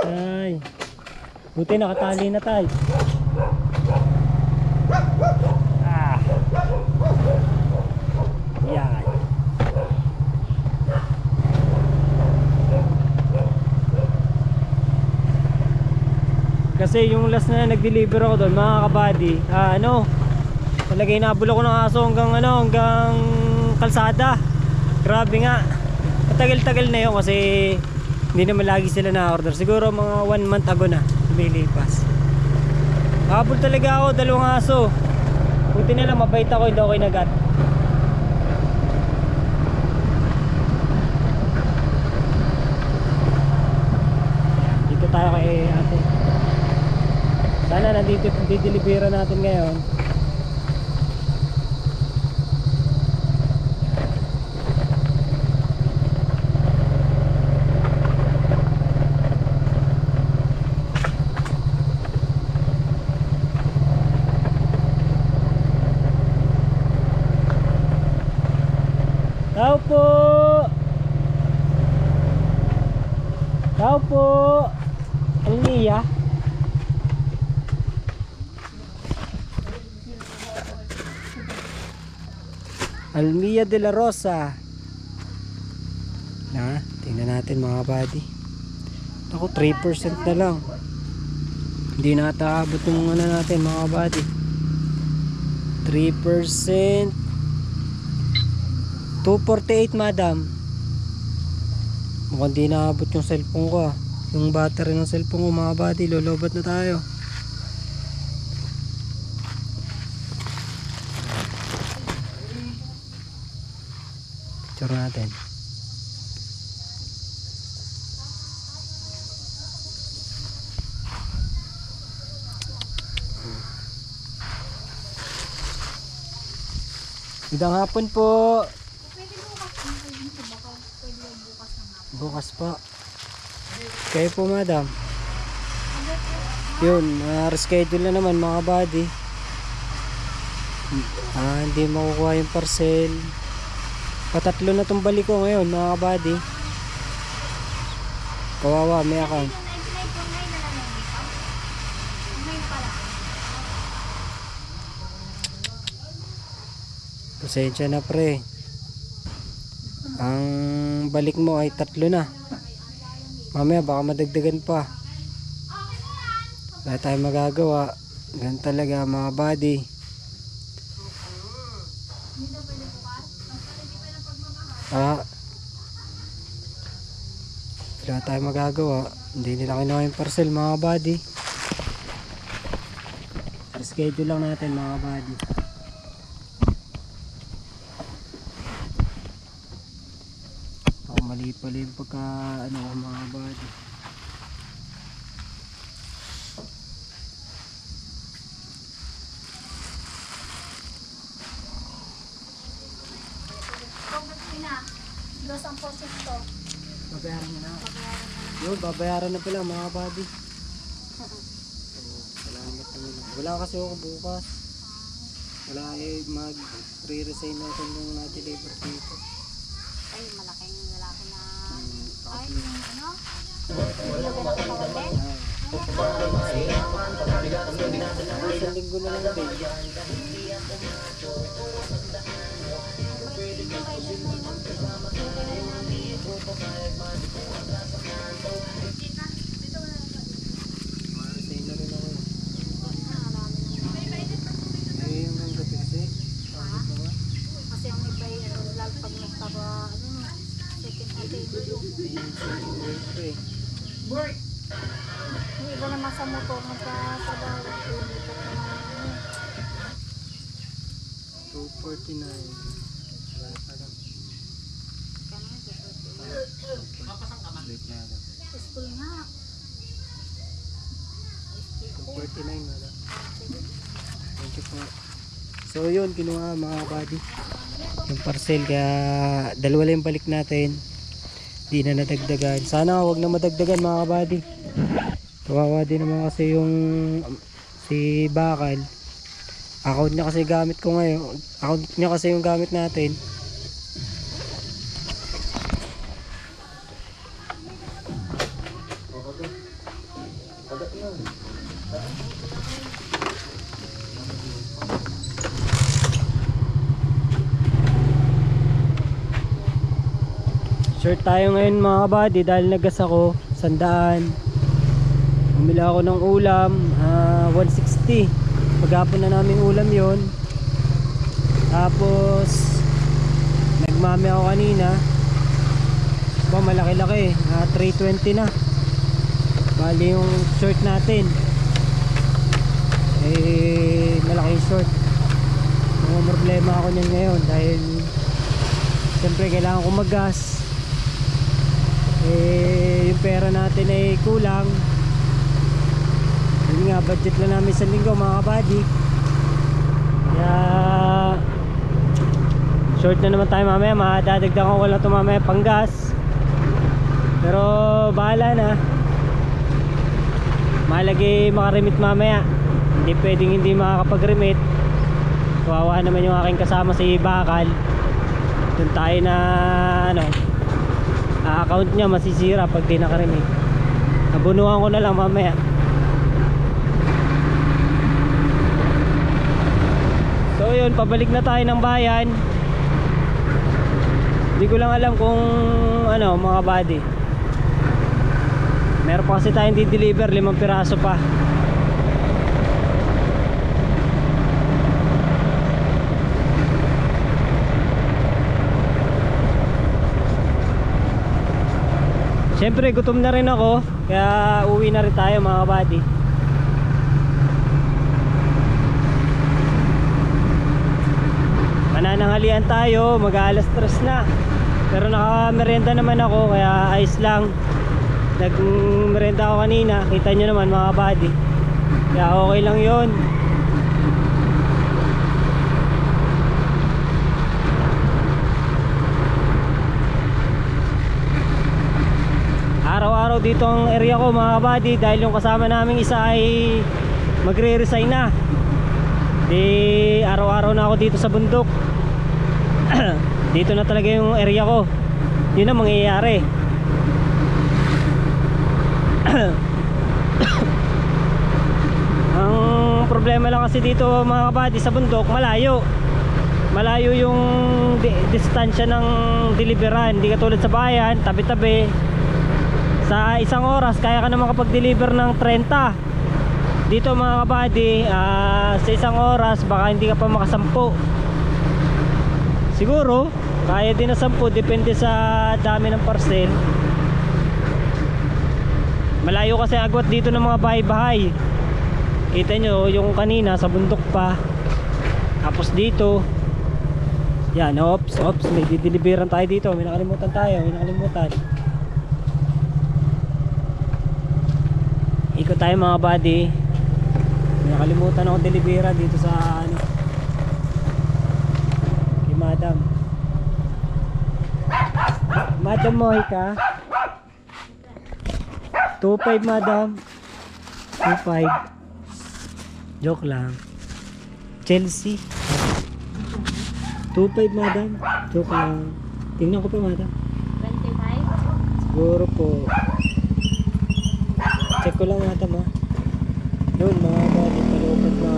Ay. Buti nakatali na tayo. Ah. Yan. Kasi yung last na nag-deliver ako doon, mga kabady, talaga inabol ako ng aso hanggang kalsada. Grabe nga. Matagal-tagal na yun kasi hindi naman lagi sila na-order. Siguro mga 1 month ago na lumilipas. Habol talaga ako, 2 aso. Buti nila mabait ako, hindi ako kinagat. Dito tayo kay ate. Sana nandito di-delivera natin ngayon. Tao po. Tao po. Almia. Almia de la Rosa. Tingnan natin mga buddy. Ako 3% na lang. Hindi na taabot yung natin mga buddy. 3%. 248 madam. Mukhang di naabot yung cellphone ko Yung battery ng cellphone ko mga buddy. Lolobat na tayo. Picture natin. Magandang hapon po. Bukas po. Kayo po madam. Yun, reschedule na naman mga buddy. Hindi makukuha yung parcel. Patatlo na tong balik ko ngayon mga buddy. Kawawa, may account. Pasensya na pre. Ang balik mo ay 3 na. Mamaya baka madagdagan pa. Wala tayong magagawa. Ganun talaga mga buddy. Wala tayong magagawa. Hindi nila kinuha yung parcel mga buddy. Reschedule lang natin mga buddy. Mali pala yung pagka mga buddy. Babayaran mo na. Yun, babayaran na pala mga buddy. Salamat naman. Wala kasi ako bukas. Wala mag-re-resign natin nung na-deliver dito. Ay, malaking lalaki na. Ay, Isang linggo na lang din. Resign na rin ako. Yung ang gabi kasi. kasi ang may lalo pag nagtaba, second attempt yung iba naman sa motor magtatrabaho 249. school nga 249 wala. Thank you po. So yun, kinuha mga buddy yung parcel, kaya 2 lang yung balik natin. Di na nadagdagan. Sana wag na madagdagan mga buddy. Kawawa din naman kasi yung si Bakal. Account niya kasi gamit ko ngayon. Account niya kasi yung gamit natin. Short tayo ngayon mga kabady dahil naggas ako 100. Bumili ako ng ulam 160. Maghapon na namin ulam yon. Tapos nagmami ako kanina. Malaki-laki 320 na. Bali yung short natin malaking short. Mga problema ako niyan ngayon dahil siyempre kailangan ko maggas. Yung pera natin ay kulang. Hindi nga, budget lang namin sa linggo mga kabady. Kaya short na naman tayo mamaya. Madadagdagan ko lang ito mamaya panggas. Pero bahala na. Malagi makarimit mamaya. Hindi pwedeng hindi makakapag-remit. Kawawa naman yung aking kasama sa Bakal. Doon tayo na account niya masisira pag di nakarimit. Abunuhan ko na lang mamaya. So yun, pabalik na tayo ng bayan. Hindi ko lang alam kung mga buddy. Meron pa kasi tayong di-deliver, 5 piraso pa. Siyempre gutom na rin ako, kaya uwi na rin tayo mga buddy. Manananghalian tayo, mag-aalas 3 na. Pero naka-merienda naman ako, kaya ayos lang. Nag-merienda ako kanina, kita nyo naman mga buddy. Kaya okay lang yun. Araw-araw dito ang area ko mga buddy, dahil yung kasama naming isa ay magre-resign na. Di araw-araw na ako dito sa bundok. Dito na talaga yung area ko. Yun ang mangyayari. Ang problema lang kasi dito mga kabady sa bundok, malayo yung distansya ng deliveran. Hindi katulad sa bayan, tabi-tabi. Sa isang oras kaya ka na makapag-deliver ng 30. Dito mga kabady, sa isang oras baka hindi ka pa makasampu. Siguro kaya din na 10, depende sa dami ng parcel. Malayo kasi agwat dito ng mga bahay-bahay. Kita nyo yung kanina sa bundok pa. Tapos dito yan, ops, may dideliveran tayo dito. May nakalimutan. Ikot tayo mga buddy. May nakalimutan ako deliveran dito sa kay Madam Moika. 2.5 Madam, 2.5. Joke lang. Chelsea 2.5 Madam, joke lang. Tingnan ko pa Madam. 25? Siguro po. Check ko lang Madam ha. Yun mga buddy, palupad na